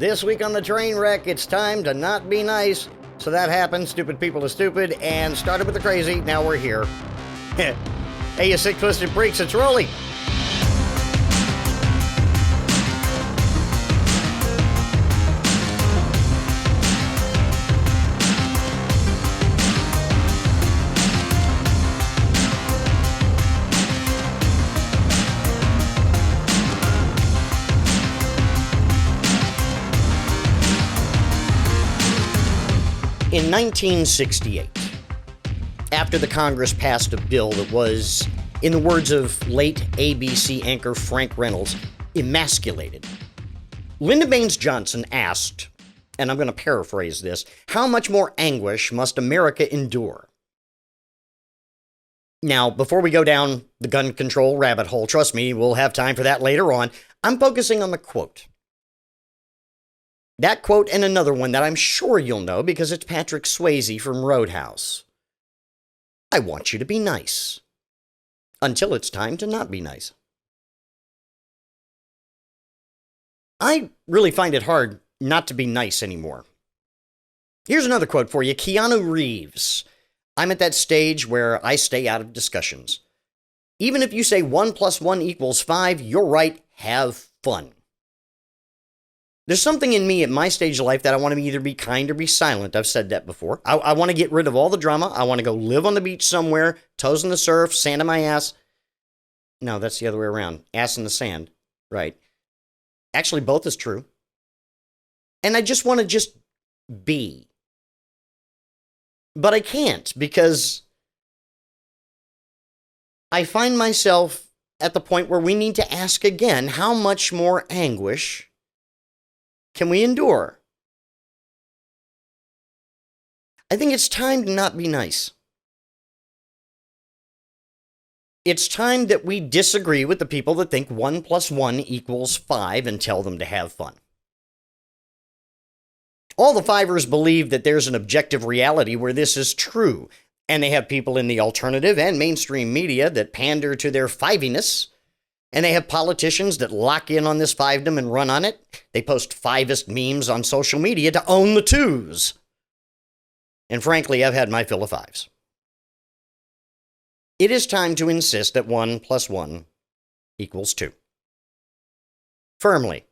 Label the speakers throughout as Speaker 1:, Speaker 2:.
Speaker 1: This week on the train wreck, it's time to not be nice. So that happened, stupid people to stupid, and started with the crazy, now we're here. Hey, you sick, twisted freaks, it's Roley. In 1968, after the Congress passed a bill that was, in the words of late ABC anchor Frank Reynolds, emasculated, Lyndon Baines Johnson asked, and I'm going to paraphrase this, how much more anguish must America endure? Now, before we go down the gun control rabbit hole, trust me, we'll have time for that later on, I'm focusing on the quote. That quote and another one that I'm sure you'll know because it's Patrick Swayze from Roadhouse. I want you to be nice. Until it's time to not be nice. I really find it hard not to be nice anymore. Here's another quote for you. Keanu Reeves. I'm at that stage where I stay out of discussions. Even if you say 1 + 1 = 5, you're right, have fun. There's something in me at my stage of life that I want to either be kind or be silent. I've said that before. I want to get rid of all the drama. I want to go live on the beach somewhere, toes in the surf, sand in my ass. No, that's the other way around. Ass in the sand. Right. Actually, both is true. And I just want to just be. But I can't because I find myself at the point where we need to ask again, how much more anguish can we endure? I think it's time to not be nice. It's time that we disagree with the people that think 1 + 1 = 5 and tell them to have fun. All the fivers believe that there's an objective reality where this is true, and they have people in the alternative and mainstream media that pander to their fiviness. And they have politicians that lock in on this fivedom and run on it. They post fivest memes on social media to own the twos. And frankly, I've had my fill of fives. It is time to insist that 1 + 1 = 2. Firmly.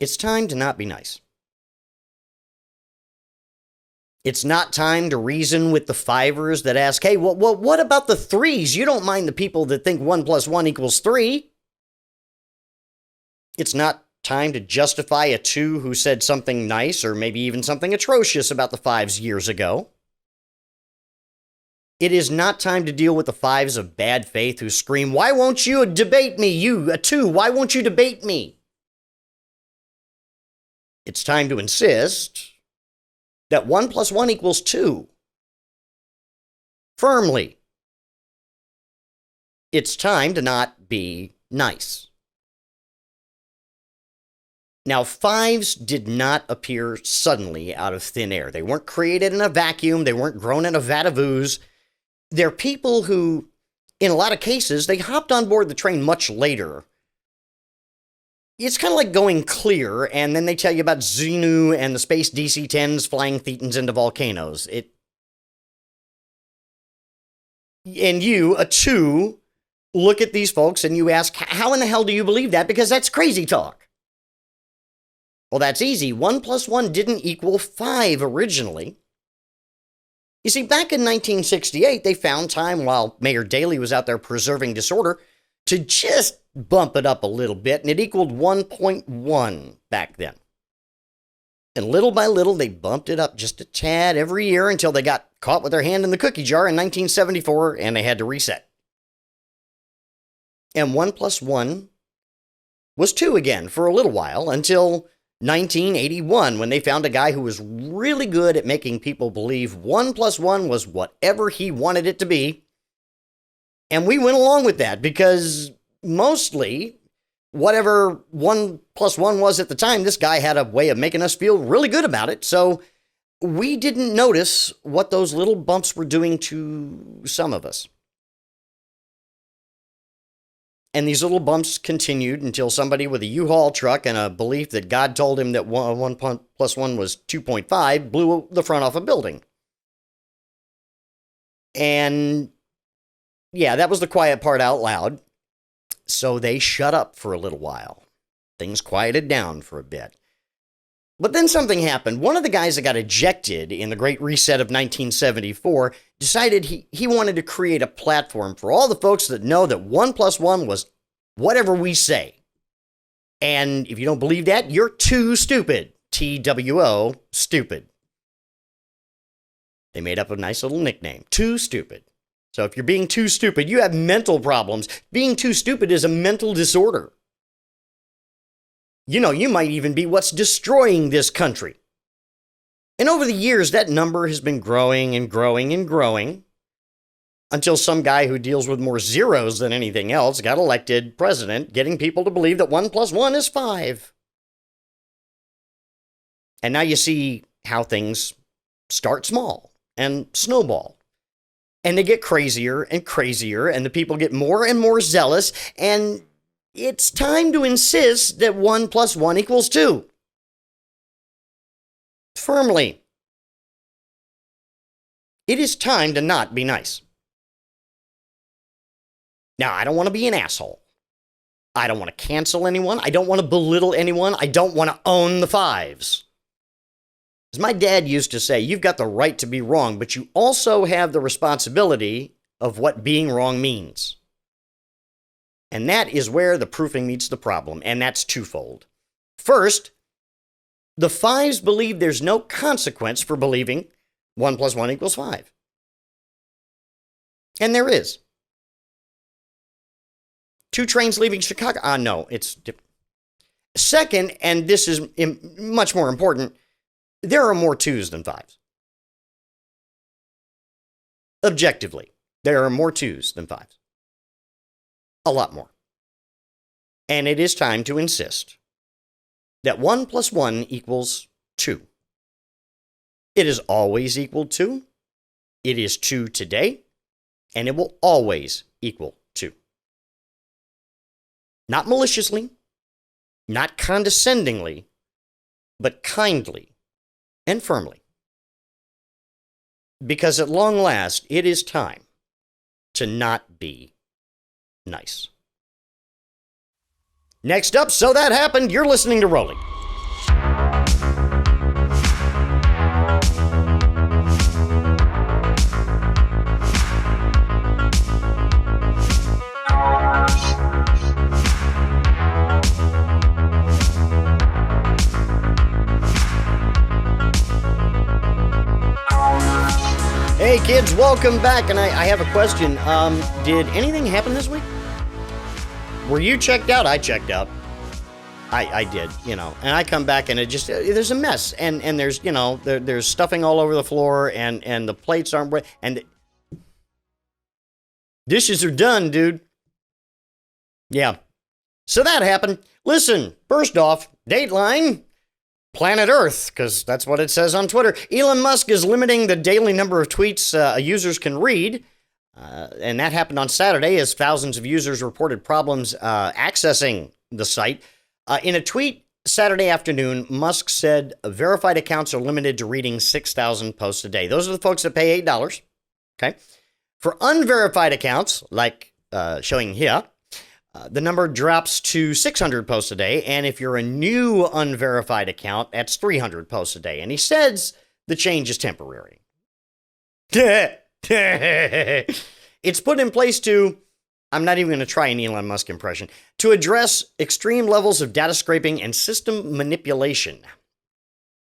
Speaker 1: It's time to not be nice. It's not time to reason with the fivers that ask, hey, well, what about the threes? You don't mind the people that think 1 + 1 = 3. It's not time to justify a 2 who said something nice or maybe even something atrocious about the fives years ago. It is not time to deal with the fives of bad faith who scream, why won't you debate me, you, a 2, why won't you debate me? It's time to insist that 1 + 1 = 2. Firmly. It's time to not be nice. Now, fives did not appear suddenly out of thin air. They weren't created in a vacuum. They weren't grown in a vat of ooze. They're people who, in a lot of cases, they hopped on board the train much later. It's kind of like going clear, and then they tell you about Xenu and the space DC-10s flying thetans into volcanoes. And you, a 2, look at these folks and you ask, how in the hell do you believe that? Because that's crazy talk. Well, that's easy. 1 + 1 didn't = 5 originally. You see, back in 1968, they found time while Mayor Daley was out there preserving disorder to just bump it up a little bit, and it equaled 1.1 back then. And little by little, they bumped it up just a tad every year until they got caught with their hand in the cookie jar in 1974, and they had to reset. And 1 + 1 was 2 again for a little while, until 1981, when they found a guy who was really good at making people believe 1 + 1 was whatever he wanted it to be. And we went along with that because mostly whatever 1 + 1 was at the time, this guy had a way of making us feel really good about it. So we didn't notice what those little bumps were doing to some of us. And these little bumps continued until somebody with a U-Haul truck and a belief that God told him that 1 plus 1 was 2.5 blew the front off a building. And yeah, that was the quiet part out loud. So they shut up for a little while. Things quieted down for a bit. But then something happened. One of the guys that got ejected in the Great Reset of 1974 decided he wanted to create a platform for all the folks that know that 1 plus 1 was whatever we say. And if you don't believe that, you're too stupid. TWO, stupid. They made up a nice little nickname, Too Stupid. So if you're being too stupid, you have mental problems. Being too stupid is a mental disorder. You know, you might even be what's destroying this country. And over the years, that number has been growing and growing and growing until some guy who deals with more zeros than anything else got elected president, getting people to believe that 1 plus 1 is 5. And now you see how things start small and snowball. And they get crazier and crazier, and the people get more and more zealous, and it's time to insist that 1 plus 1 equals 2. Firmly. It is time to not be nice. Now, I don't want to be an asshole. I don't want to cancel anyone. I don't want to belittle anyone. I don't want to own the fives. As my dad used to say, you've got the right to be wrong, but you also have the responsibility of what being wrong means. And that is where the proofing meets the problem, and that's twofold. First, the fives believe there's no consequence for believing 1 plus 1 equals 5. And there is. 2 trains leaving Chicago? No, it's different. Second, and this is much more important, there are more 2s than 5s. Objectively, there are more 2s than 5s. A lot more. And it is time to insist that 1 plus 1 equals 2. It has always equaled 2. It is 2 today, and it will always equal 2. Not maliciously, not condescendingly, but kindly and firmly. Because at long last, it is time to not be nice. Next up, So That Happened, you're listening to Roley. Hey kids, welcome back, and I have a question. Did anything happen this week? Were you checked out? I checked out. I did, and I come back and it just, there's a mess, and there's, there's stuffing all over the floor, and the plates aren't, and the dishes are done, dude. Yeah. So that happened. Listen, first off, Dateline. Planet Earth, because that's what it says on Twitter. Elon Musk is limiting the daily number of tweets users can read. And that happened on Saturday as thousands of users reported problems accessing the site. In a tweet Saturday afternoon, Musk said verified accounts are limited to reading 6,000 posts a day. Those are the folks that pay $8. Okay. For unverified accounts, like showing here, the number drops to 600 posts a day, and if you're a new unverified account, that's 300 posts a day. And he says the change is temporary. It's put in place to, I'm not even going to try an Elon Musk impression, to address extreme levels of data scraping and system manipulation.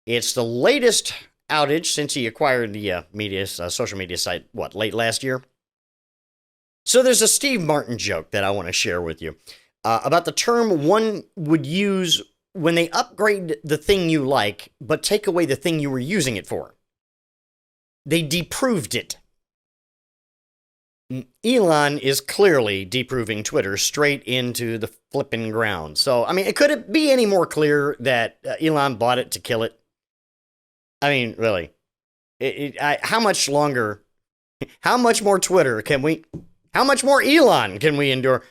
Speaker 1: It's the latest outage since he acquired the social media site, late last year? So there's a Steve Martin joke that I want to share with you about the term one would use when they upgrade the thing you like, but take away the thing you were using it for. They deproved it. Elon is clearly deproving Twitter straight into the flipping ground. So, could it be any more clear that Elon bought it to kill it? Really. How much longer, how much more Twitter can we... How much more Elon can we endure?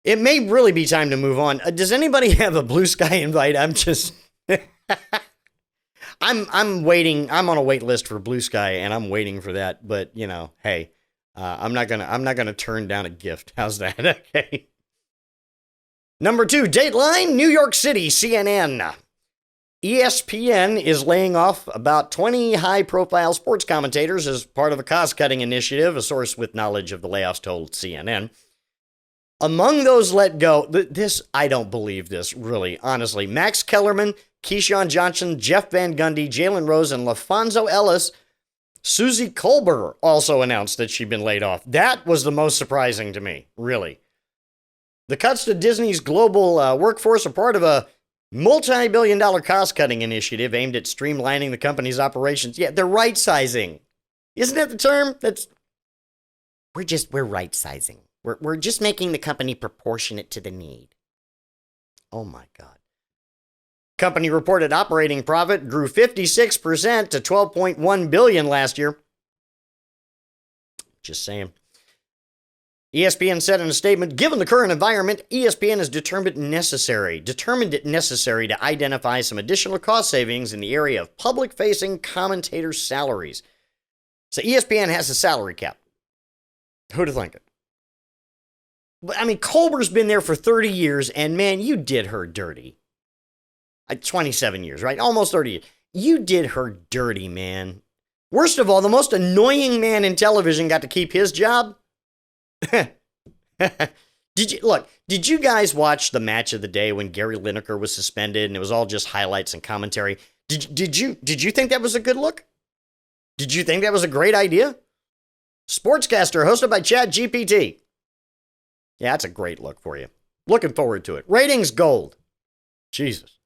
Speaker 1: It may really be time to move on. Does anybody have a Blue Sky invite? I'm just... I'm waiting. I'm on a wait list for Blue Sky, and I'm waiting for that. But, you know, hey, I'm not gonna turn down a gift. How's that? Okay. Number 2, Dateline, New York City, CNN. ESPN is laying off about 20 high-profile sports commentators as part of a cost-cutting initiative, a source with knowledge of the layoffs told CNN. Among those let go, I don't believe this, really, honestly. Max Kellerman, Keyshawn Johnson, Jeff Van Gundy, Jalen Rose, and LaFonso Ellis. Susie Colbert also announced that she'd been laid off. That was the most surprising to me, really. The cuts to Disney's global workforce are part of a multi-billion-dollar cost-cutting initiative aimed at streamlining the company's operations. Yeah, they're right-sizing. Isn't that the term? We're right-sizing. We're just making the company proportionate to the need. Oh my God. Company reported operating profit grew 56% to $12.1 billion last year. Just saying. ESPN said in a statement, given the current environment, ESPN is determined it necessary to identify some additional cost savings in the area of public-facing commentator salaries. So ESPN has a salary cap. Who'd have thunk it? I mean, Colbert's been there for 30 years, and man, you did her dirty. 27 years, right? Almost 30 years. You did her dirty, man. Worst of all, the most annoying man in television got to keep his job. Did you guys watch the match of the day when Gary Lineker was suspended and it was all just highlights and commentary? Did you think that was a good look? Did you think that was a great idea? Sportscaster hosted by Chad GPT. Yeah, that's a great look for you. Looking forward to it. Ratings gold. Jesus.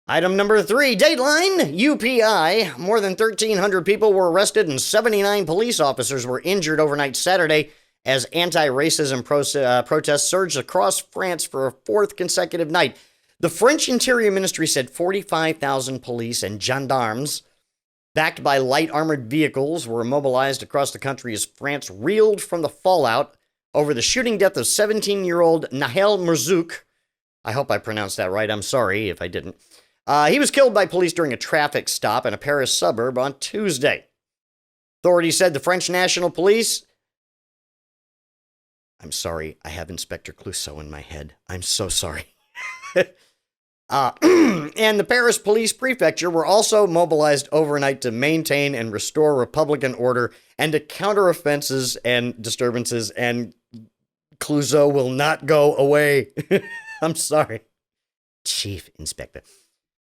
Speaker 1: Item number 3, Dateline, UPI. More than 1,300 people were arrested and 79 police officers were injured overnight Saturday as anti-racism protests surged across France for a 4th consecutive night. The French Interior Ministry said 45,000 police and gendarmes, backed by light armored vehicles, were mobilized across the country as France reeled from the fallout over the shooting death of 17-year-old Nahel Merzouk. I hope I pronounced that right. I'm sorry if I didn't. He was killed by police during a traffic stop in a Paris suburb on Tuesday. Authorities said the French National Police... I'm sorry, I have Inspector Clouseau in my head. I'm so sorry. And the Paris Police Prefecture were also mobilized overnight to maintain and restore Republican order and to counter offenses and disturbances, and Clouseau will not go away. I'm sorry. Chief Inspector.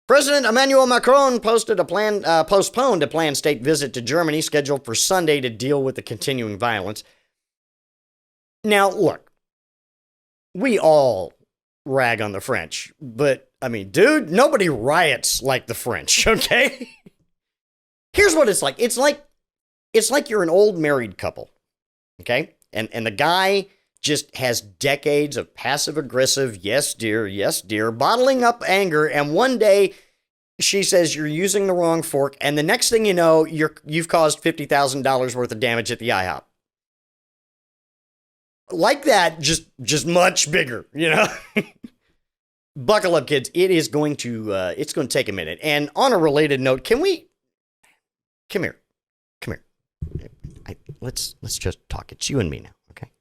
Speaker 1: President Emmanuel Macron postponed a planned state visit to Germany scheduled for Sunday to deal with the continuing violence. Now, look, we all rag on the French, but, I mean, dude, nobody riots like the French, okay? Here's what it's like. It's like you're an old married couple, okay? And the guy just has decades of passive-aggressive, yes, dear, bottling up anger, and one day she says you're using the wrong fork, and the next thing you know, you've caused $50,000 worth of damage at the IHOP. Like that, just much bigger, you know? Buckle up, kids. It's going to take a minute. And on a related note, come here. Let's just talk. It's you and me now, okay?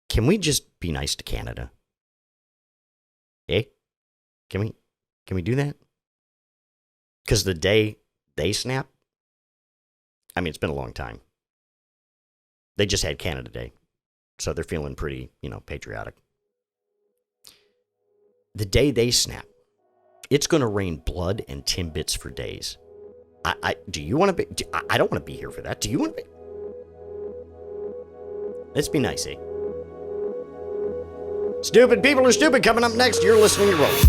Speaker 1: Can we just be nice to Canada? Eh? Can we do that? Because the day they snap, I mean, it's been a long time. They just had Canada Day, so they're feeling pretty, patriotic. The day they snap, it's going to rain blood and Timbits for days. Do you want to be? I don't want to be here for that. Do you want to be? Let's be nice, eh? Stupid people are stupid. Coming up next, you're listening to Roley.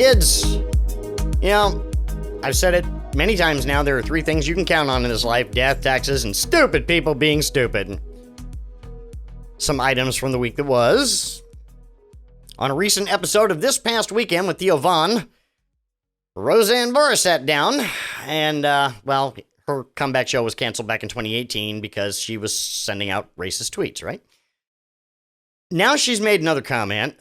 Speaker 1: kids. You know, I've said it many times now. There are three things you can count on in this life: death, taxes, and stupid people being stupid. Some items from the week that was. On a recent episode of This Past Weekend with Theo Vaughn, Roseanne Barr sat down and, well, her comeback show was canceled back in 2018 because she was sending out racist tweets, right? Now she's made another comment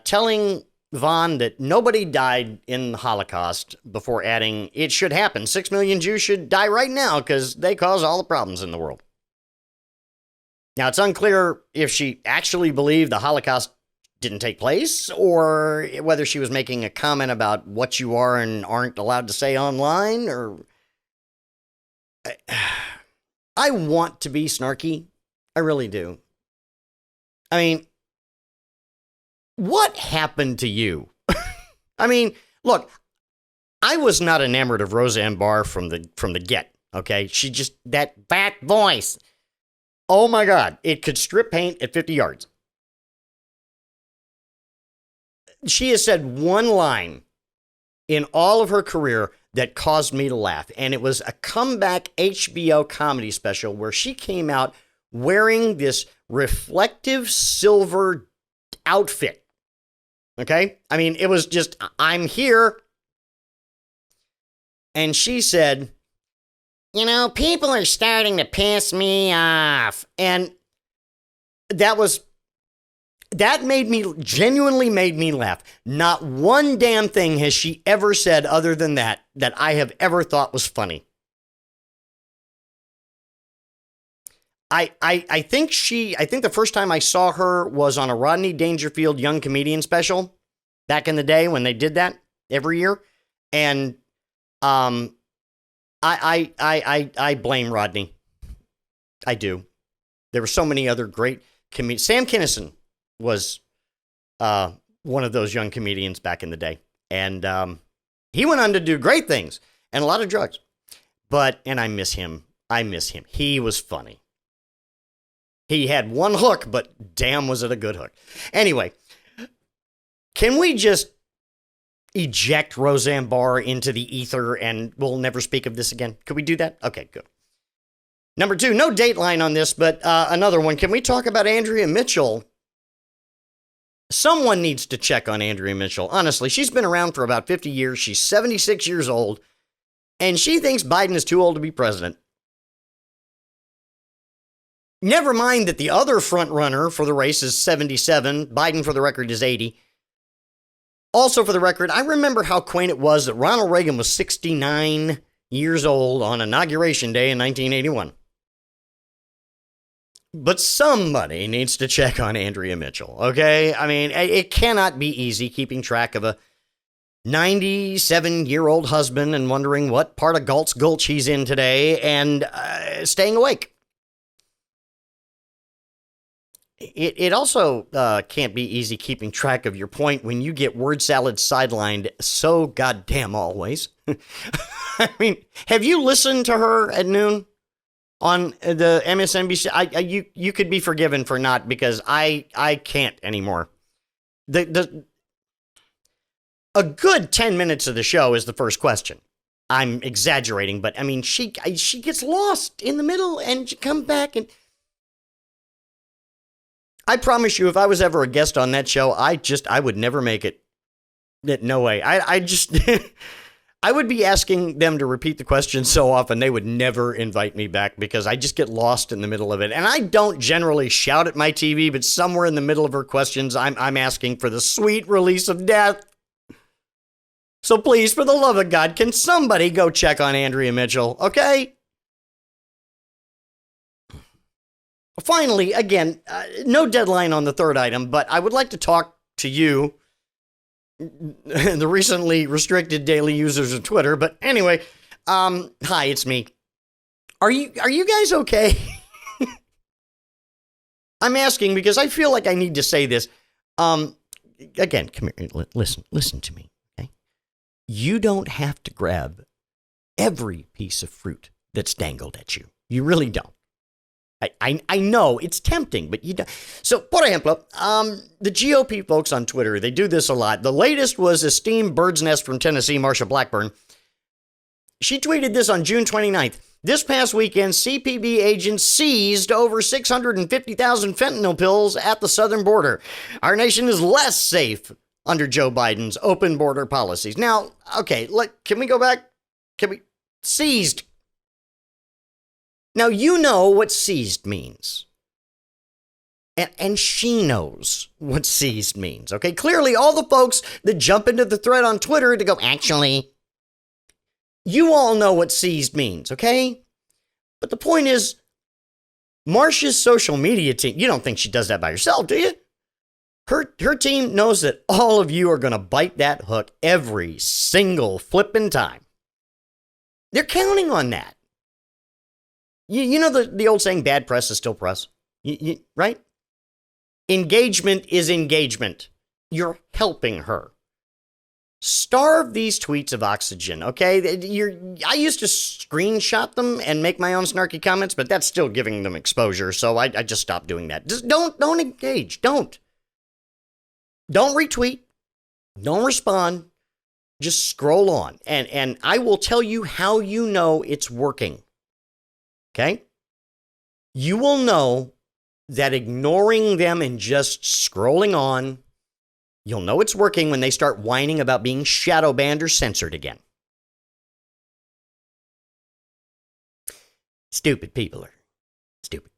Speaker 1: telling Vaughn that nobody died in the Holocaust before adding, it should happen. 6 million Jews should die right now because they cause all the problems in the world. Now, it's unclear if she actually believed the Holocaust didn't take place or whether she was making a comment about what you are and aren't allowed to say online, or... I want to be snarky. I really do. I mean, what happened to you? I mean, look, I was not enamored of Roseanne Barr from the get, okay? She just, that back voice. Oh my God, it could strip paint at 50 yards. She has said one line in all of her career that caused me to laugh, and it was a comeback HBO comedy special where she came out wearing this reflective silver outfit. Okay? I mean, it was just, I'm here. And she said, you know, people are starting to piss me off. And that genuinely made me laugh. Not one damn thing has she ever said other than that I have ever thought was funny. I think the first time I saw her was on a Rodney Dangerfield Young Comedian special back in the day when they did that every year. And I blame Rodney. I do. There were so many other great comedians. Sam Kinison was one of those young comedians back in the day. And he went on to do great things and a lot of drugs. And I miss him. He was funny. He had one hook, but damn, was it a good hook. Anyway, can we just eject Roseanne Barr into the ether and we'll never speak of this again? Could we do that? Okay, good. Number 2, no dateline on this, but another one. Can we talk about Andrea Mitchell? Someone needs to check on Andrea Mitchell. Honestly, she's been around for about 50 years. She's 76 years old, and she thinks Biden is too old to be president. Never mind that the other front runner for the race is 77. Biden, for the record, is 80. Also, for the record, I remember how quaint it was that Ronald Reagan was 69 years old on Inauguration Day in 1981. But somebody needs to check on Andrea Mitchell, okay? I mean, it cannot be easy keeping track of a 97-year-old husband and wondering what part of Galt's Gulch he's in today and staying awake. It also can't be easy keeping track of your point when you get word salad sidelined so goddamn always. I mean, have you listened to her at noon on the MSNBC? You could be forgiven for not, because I can't anymore. A good 10 minutes of the show is the first question. I'm exaggerating, but I mean, she gets lost in the middle and she comes back, and I promise you, if I was ever a guest on that show, I would never make it. No way. I would be asking them to repeat the question so often they would never invite me back, because I just get lost in the middle of it. And I don't generally shout at my TV, but somewhere in the middle of her questions, I'm asking for the sweet release of death. So please, for the love of God, can somebody go check on Andrea Mitchell, okay? Finally, again, no deadline on the third item, but I would like to talk to you, the recently restricted daily users of Twitter. But anyway, hi, it's me. Are you guys okay? I'm asking because I feel like I need to say this. Again, come here, listen to me, okay? You don't have to grab every piece of fruit that's dangled at you. You really don't. I know it's tempting, but you don't. So, por ejemplo, the GOP folks on Twitter, they do this a lot. The latest was esteemed bird's nest from Tennessee, Marsha Blackburn. She tweeted this on June 29th. This past weekend, CPB agents seized over 650,000 fentanyl pills at the southern border. Our nation is less safe under Joe Biden's open border policies. Now, okay, can we go back? Seized. Now, you know what seized means. And she knows what seized means, okay? Clearly, all the folks that jump into the thread on Twitter to go, actually, you all know what seized means, okay? But the point is, Marsha's social media team, you don't think she does that by herself, do you? Her team knows that all of you are going to bite that hook every single flipping time. They're counting on that. You know the old saying, bad press is still press, right? Engagement is engagement. You're helping her. Starve these tweets of oxygen, okay? I used to screenshot them and make my own snarky comments, but that's still giving them exposure, so I just stopped doing that. Just don't engage. Don't retweet. Don't respond. Just scroll on. And I will tell you how you know it's working. Okay? You will know that ignoring them and just scrolling on, you'll know it's working when they start whining about being shadow banned or censored again. Stupid people are stupid.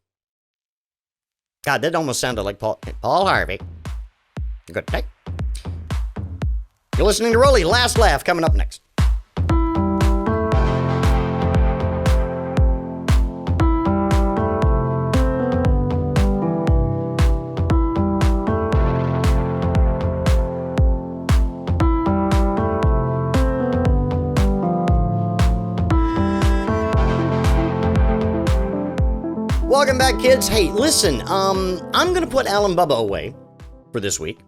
Speaker 1: God, that almost sounded like Paul Harvey. Good day. You're listening to Roley. Last Laugh coming up next. Welcome back, kids. Hey, listen, I'm going to put Alan Bubba away for this week.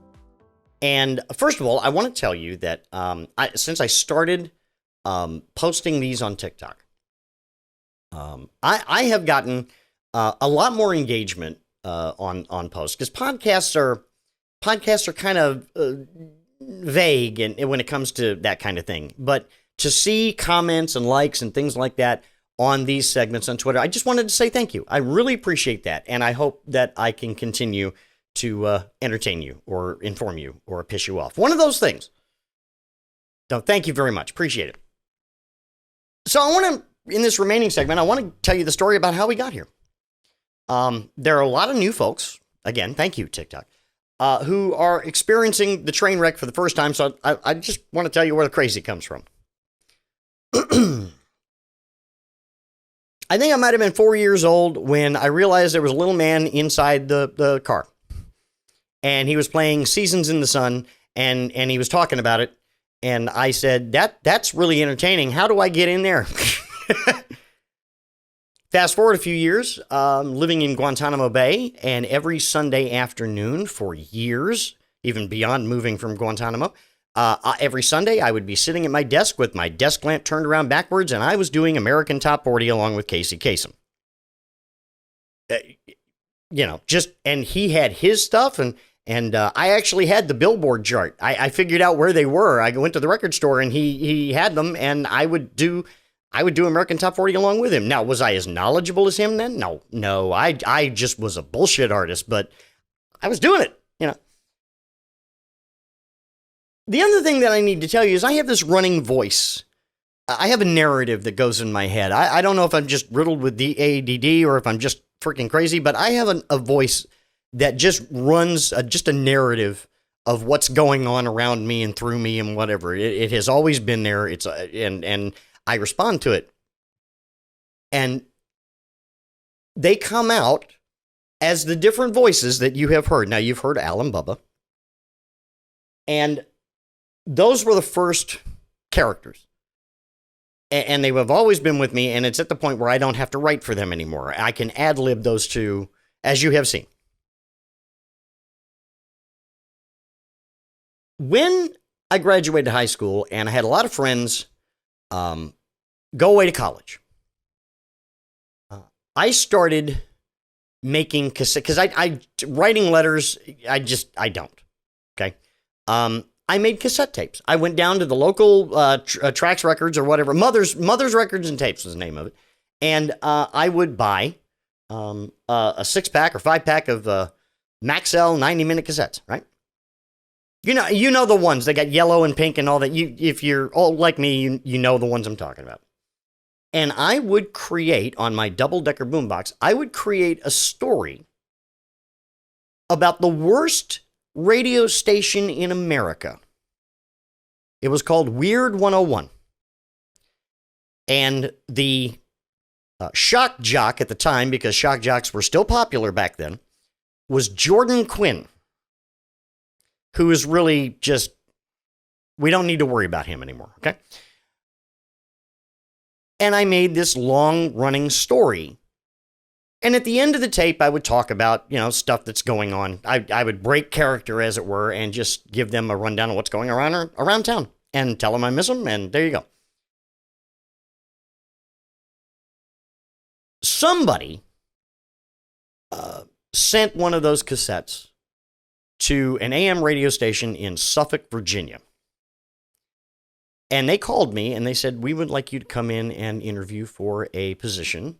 Speaker 1: And first of all, I want to tell you that since I started posting these on TikTok, I have gotten a lot more engagement on posts, because podcasts are kind of vague and when it comes to that kind of thing. But to see comments and likes and things like that on these segments on Twitter, I just wanted to say thank you. I really appreciate that. And I hope that I can continue to entertain you or inform you or piss you off. One of those things. So thank you very much. Appreciate it. So I want to, in this remaining segment, I want to tell you the story about how we got here. There are a lot of new folks, again, thank you, TikTok, who are experiencing the train wreck for the first time. So I just want to tell you where the crazy comes from. I think I might have been 4 years old when I realized there was a little man inside the car. And he was playing Seasons in the Sun, and he was talking about it. And I said, that's really entertaining. How do I get in there? Fast forward a few years, living in Guantanamo Bay, and every Sunday afternoon for years, even beyond moving from Guantanamo, every Sunday I would be sitting at my desk with my desk lamp turned around backwards, and I was doing American Top 40 along with Casey Kasem. And he had his stuff, and I actually had the Billboard chart. I figured out where they were. I went to the record store, and he had them, and I would do American Top 40 along with him. Now, was I as knowledgeable as him then? No. I just was a bullshit artist, but I was doing it, The other thing that I need to tell you is I have this running voice. I have a narrative that goes in my head. I don't know if I'm just riddled with ADD or if I'm just freaking crazy, but I have a voice that just runs just a narrative of what's going on around me and through me and whatever. It has always been there. And I respond to it. And they come out as the different voices that you have heard. Now, you've heard Alan Bubba. And those were the first characters. And they have always been with me, and it's at the point where I don't have to write for them anymore. I can ad-lib those two, as you have seen. When I graduated high school, and I had a lot of friends go away to college, I started making cassette, because I writing letters, I don't. Okay. I made cassette tapes. I went down to the local Trax Records or whatever. Mother's Records and Tapes was the name of it. And I would buy a 6-pack or 5-pack of Maxell 90-minute cassettes, right? You know the ones. They got yellow and pink and all that. If you're all like me, you know the ones I'm talking about. And I would create, on my double-decker boombox, I would create a story about the worst radio station in America. It was called Weird 101. And the shock jock at the time, because shock jocks were still popular back then, was Jordan Quinn, who is really just, we don't need to worry about him anymore, okay? And I made this long-running story. And at the end of the tape, I would talk about, stuff that's going on. I would break character, as it were, and just give them a rundown of what's going around town. And tell them I miss them, and there you go. Somebody sent one of those cassettes to an AM radio station in Suffolk, Virginia. And they called me and they said, we would like you to come in and interview for a position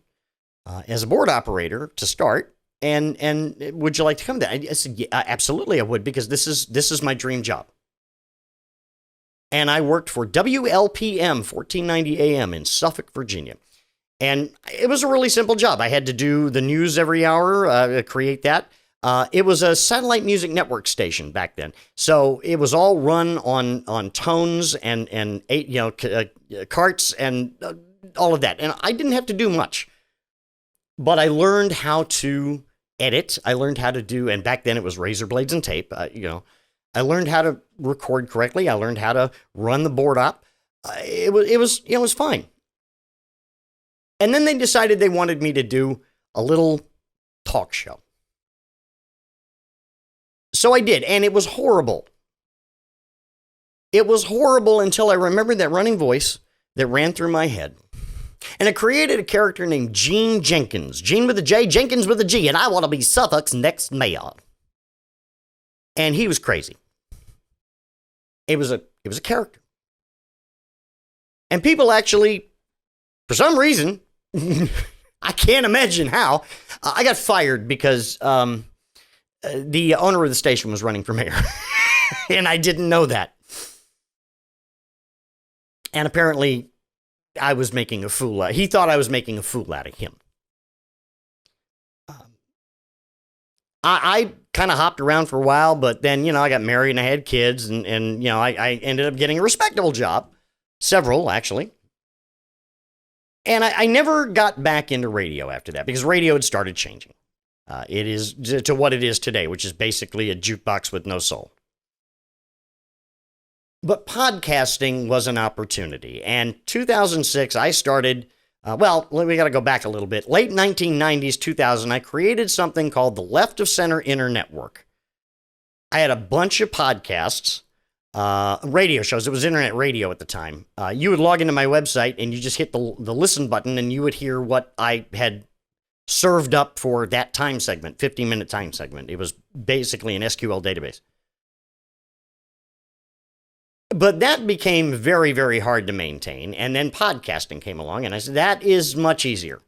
Speaker 1: as a board operator to start. And would you like to come there? I said, yeah, absolutely I would, because this is my dream job. And I worked for WLPM 1490 AM in Suffolk, Virginia. And it was a really simple job. I had to do the news every hour, create that. It was a satellite music network station back then. So it was all run on tones and carts and all of that. And I didn't have to do much. But I learned how to edit. I learned how to do, and back then it was razor blades and tape. I learned how to record correctly. I learned how to run the board op. It was fine. And then they decided they wanted me to do a little talk show. So I did, and it was horrible. It was horrible until I remembered that running voice that ran through my head. And it created a character named Gene Jenkins. Gene with a J, Jenkins with a G, and I want to be Suffolk's next mayor. And he was crazy. It was a character. And people actually, for some reason, I can't imagine how, I got fired because the owner of the station was running for mayor. And I didn't know that. And apparently, I was making a fool out. He thought I was making a fool out of him. I kind of hopped around for a while, but then, I got married and I had kids and I ended up getting a respectable job. Several, actually. And I never got back into radio after that because radio had started changing. It is to what it is today, which is basically a jukebox with no soul. But podcasting was an opportunity. And 2006, I started, we got to go back a little bit. Late 1990s, 2000, I created something called the Left of Center Inner Network. I had a bunch of podcasts, radio shows. It was internet radio at the time. You would log into my website and you just hit the listen button and you would hear what I had served up for that time segment, 15-minute time segment. It was basically an SQL database. But that became very, very hard to maintain. And then podcasting came along, and I said, that is much easier.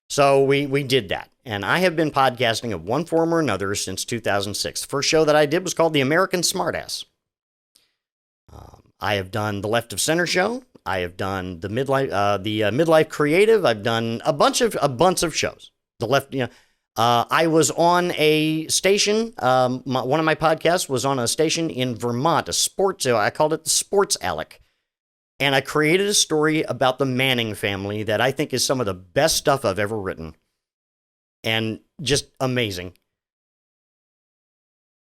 Speaker 1: So we did that. And I have been podcasting of one form or another since 2006. The first show that I did was called The American Smartass. I have done the Left of Center show. I have done the Midlife Creative. I've done a bunch of shows. The left, I was on a station. One of my podcasts was on a station in Vermont, a sports. I called it the Sports Alec, and I created a story about the Manning family that I think is some of the best stuff I've ever written, and just amazing.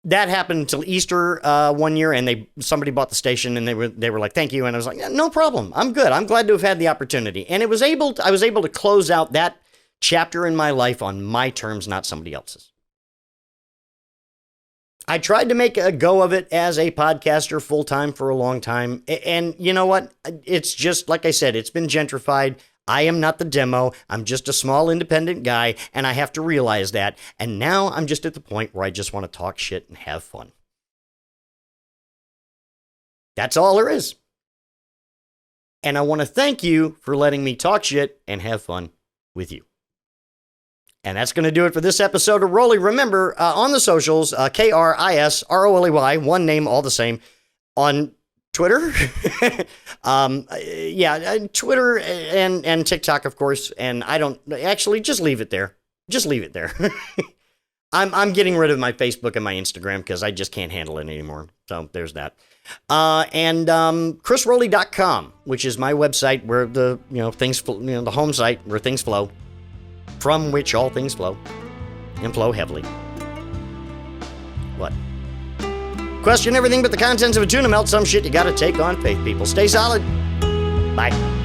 Speaker 1: That happened until Easter one year, and somebody bought the station, and they were like, "Thank you," and I was like, "No problem. I'm good. I'm glad to have had the opportunity." And I was able to close out that chapter in my life on my terms, not somebody else's. I tried to make a go of it as a podcaster full-time for a long time. And you know what? It's just, like I said, it's been gentrified. I am not the demo. I'm just a small independent guy, and I have to realize that. And now I'm just at the point where I just want to talk shit and have fun. That's all there is. And I want to thank you for letting me talk shit and have fun with you. And that's going to do it for this episode of Roley. Remember, on the socials, KRISROLEY, one name, all the same, on Twitter. Twitter and TikTok, of course. And I don't, actually, just leave it there. Just leave it there. I'm getting rid of my Facebook and my Instagram because I just can't handle it anymore. So there's that. And chrisroley.com, which is my website where the, the home site where things flow, from which all things flow, and flow heavily. What? Question everything but the contents of a tuna melt. Some shit you gotta take on faith, people. Stay solid. Bye.